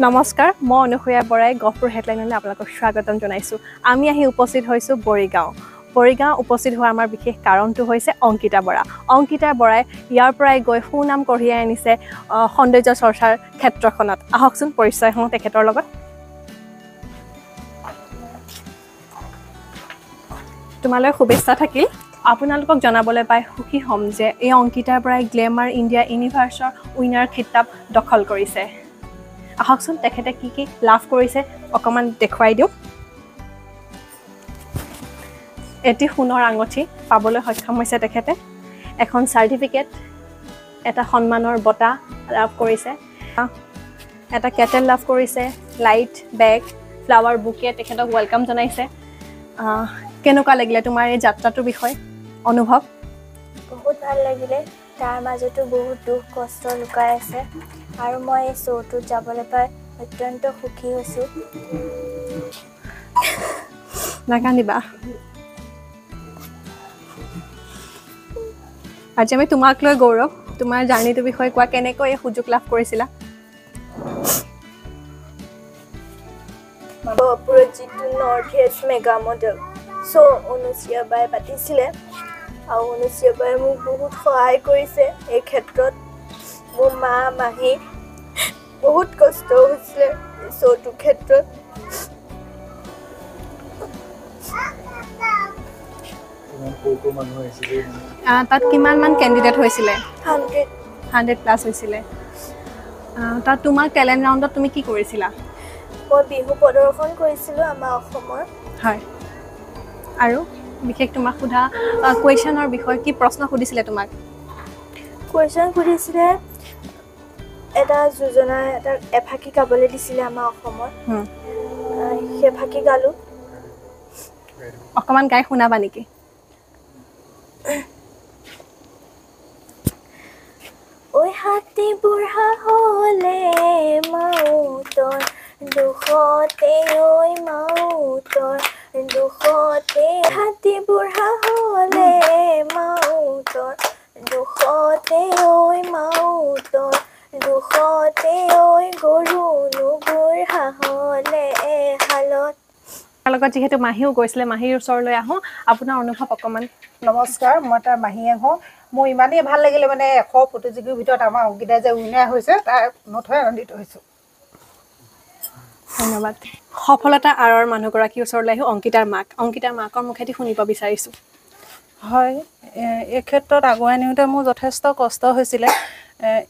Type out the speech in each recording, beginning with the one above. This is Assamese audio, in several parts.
নমস্কাৰ, মই অনুসূয়া বৰাই গহপুৰ হেডলাইনলৈ আপোনালোকক স্বাগতম জনাইছোঁ। আমি আহি উপস্থিত হৈছোঁ বৰিগাঁও। বৰিগাঁও উপস্থিত হোৱাৰ আমাৰ বিশেষ কাৰণটো হৈছে অংকিতা বৰা। অংকিতা বৰাই ইয়াৰ পৰাই গৈ সুনাম কঢ়িয়াই আনিছে সৌন্দৰ্য চৰ্চাৰ ক্ষেত্ৰখনত। আহকচোন পৰিচয় হওঁ তেখেতৰ লগত। তোমালৈ শুভেচ্ছা থাকিল। আপোনালোকক জনাবলৈ পাই সুখী হ'ম যে এই অংকিতাৰ পৰাই গ্লেমাৰ ইণ্ডিয়া ইউনিভাৰ্ছৰ উইনাৰ খিতাপ দখল কৰিছে। আহকচোন তেখেতে কি কি লাভ কৰিছে অকণমান দেখুৱাই দিওঁ। এটি সোণৰ আঙঠি পাবলৈ সক্ষম হৈছে তেখেতে, এখন চাৰ্টিফিকেট, এটা সন্মানৰ বঁটা লাভ কৰিছে, এটা কেটেল লাভ কৰিছে, লাইট বেগ, ফ্লাৱাৰ বুকে তেখেতক ৱেলকাম জনাইছে। কেনেকুৱা লাগিলে তোমাৰ এই যাত্ৰাটোৰ বিষয়ে অনুভৱ? বহুত ভাল লাগিলে। তাৰ মাজতো বহুত দুখ কষ্ট লুকাই আছে আৰু মই এই শ্ব'টোত যাবলৈ পাই অত্যন্ত সুখী হৈছোঁ। নাকান্দিবা। আজি আমি তোমাক লৈ গৌৰৱ। তোমাৰ জাৰ্ণিটোৰ বিষয়ে কোৱা, কেনেকৈ এই সুযোগ লাভ কৰিছিলা? গহপুৰত যিটো নৰ্থ ইষ্ট মেগা মডেল চ' অনুসূয়া বাই পাতিছিলে আৰু অনুসূয়া বাই মোক বহুত সহায় কৰিছে এই ক্ষেত্ৰত। মোৰ মা মাহী বহুত কষ্ট হৈছিলে এই শ্ব'টোৰ ক্ষেত্ৰত। তাত কিমানমান কেণ্ডিডেট হৈছিলে? 100 হৈছিলে। তাত তোমাৰ টেলেণ্ট ৰাউণ্ডত তুমি কি কৰিছিলা? মই বিহু প্ৰদৰ্শন কৰিছিলোঁ আমাৰ অসমৰ। হয়, আৰু বিশেষ তোমাক সোধা কুৱেশ্যনৰ বিষয়ে কি প্ৰশ্ন সুধিছিলে তোমাক? কুৱেশ্যন সুধিছিলে, এটা যোজনা এটা এফাকি গাবলৈ দিছিলে আমাৰ অসমত, সেইফাকি গালোঁ। অকণমান গাই শুনাবা নেকি? ঐ হাতী বুঢ়া হ'লে মাউতৰ দুখতে, ঐ মাউতৰ দুখতে, হাতী বুঢ়া হ'লে মাউতৰ দুখতে, ঐ মাউতৰ দুখতে, ঐ গৰু নুবুঢ়া হ'লে এহালত। তাৰ লগত যিহেতু মাহীও গৈছিলে, মাহীৰ ওচৰলৈ আহোঁ। আপোনাৰ অনুভৱ অকণমান। নমস্কাৰ, মই তাৰ মাহীয়ে হওঁ। মোৰ ইমানেই ভাল লাগিলে, মানে 100 প্ৰতিযোগীৰ ভিতৰত আমাৰ অংকিতাই যে উইনাৰ হৈছে তাৰ নথৈ আনন্দিত হৈছোঁ। ধন্যবাদ। সফলতা আঁৰৰ মানুহগৰাকীৰ ওচৰলৈ আহি অংকিতাৰ মাকৰ মুখেদি শুনিব বিচাৰিছোঁ। হয়, এই ক্ষেত্ৰত আগুৱাই নিওঁতে মোৰ যথেষ্ট কষ্ট হৈছিলে।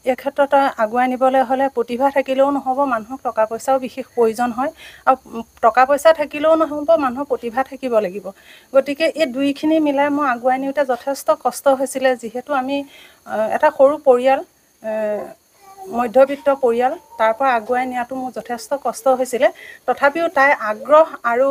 এই ক্ষেত্ৰত আগুৱাই নিবলৈ হ'লে প্ৰতিভা থাকিলেও নহ'ব, মানুহক টকা পইচাও বিশেষ প্ৰয়োজন হয়। আৰু টকা পইচা থাকিলেও নহ'ব, মানুহৰ প্ৰতিভা থাকিব লাগিব। গতিকে এই দুইখিনি মিলাই মই আগুৱাই নিওঁতে যথেষ্ট কষ্ট হৈছিলে। যিহেতু আমি এটা সৰু পৰিয়াল, মধ্যবিত্ত পৰিয়াল, তাৰ পৰা আগুৱাই নিয়াটো মোৰ যথেষ্ট কষ্ট হৈছিলে। তথাপিও তাইৰ আগ্ৰহ আৰু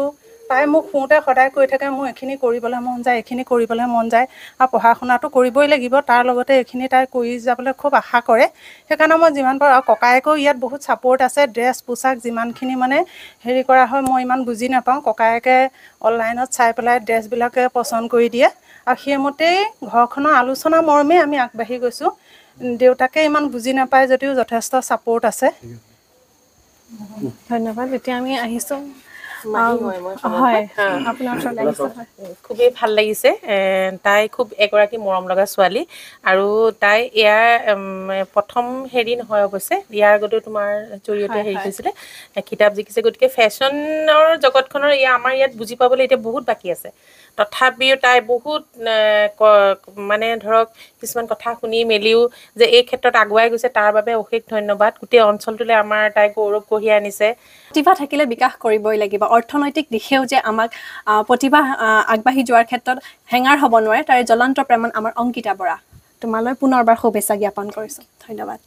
তাই মোক শুওঁতে সদায় কৈ থাকে, মোৰ এইখিনি কৰিবলৈ মন যায়, এইখিনি কৰিবলৈ মন যায়, আৰু পঢ়া শুনাটো কৰিবই লাগিব, তাৰ লগতে এইখিনি তাই কৰি যাবলৈ খুব আশা কৰে। সেইকাৰণে মই যিমান পাৰোঁ, আৰু ককায়েকেও ইয়াত বহুত ছাপোৰ্ট আছে। ড্ৰেছ পোছাক যিমানখিনি মানে হেৰি কৰা হয়, মই ইমান বুজি নাপাওঁ। ককায়েকে অনলাইনত চাই পেলাই ড্ৰেছবিলাকে পচন্দ কৰি দিয়ে, আৰু সেইমতেই ঘৰখনৰ আলোচনা মৰ্মেই আমি আগবাঢ়ি গৈছোঁ। দেউতাকে ইমান বুজি নাপায় যদিও যথেষ্ট ছাপোৰ্ট আছে। ধন্যবাদ। এতিয়া আমি আহিছোঁ। হয়, আপোনাৰ ওচৰলৈ আহিছোঁ। খুবেই ভাল লাগিছে। তাই খুব এগৰাকী মৰম লগা ছোৱালী, আৰু তাই ইয়াৰ প্ৰথম হেৰি নহয় অৱশ্যে, ইয়াৰ আগতেও তোমাৰ জৰিয়তে হেৰি কৰিছিলে, কিতাপ জিকিছে। গতিকে ফেশ্বনৰ জগতখনৰ আমাৰ ইয়াত বুজি পাবলৈ এতিয়া বহুত বাকী আছে। তথাপিও তাই বহুত মানে ধৰক কিছুমান কথা শুনি মেলিও যে এই ক্ষেত্ৰত আগুৱাই গৈছে, তাৰ বাবে অশেষ ধন্যবাদ। গোটেই অঞ্চলটোলৈ আমাৰ তাই গৌৰৱ কঢ়িয়াই আনিছে। প্ৰতিভা থাকিলে বিকাশ কৰিবই লাগিব। অৰ্থনৈতিক দিশেও যে আমাক প্ৰতিভা আগবাঢ়ি যোৱাৰ ক্ষেত্ৰত হেঙাৰ হ'ব নোৱাৰে, তাৰে জ্বলন্ত প্ৰমাণ আমাৰ অংকিতা বৰা। তোমালৈ পুনৰবাৰ শুভেচ্ছা জ্ঞাপন কৰিছোঁ। ধন্যবাদ।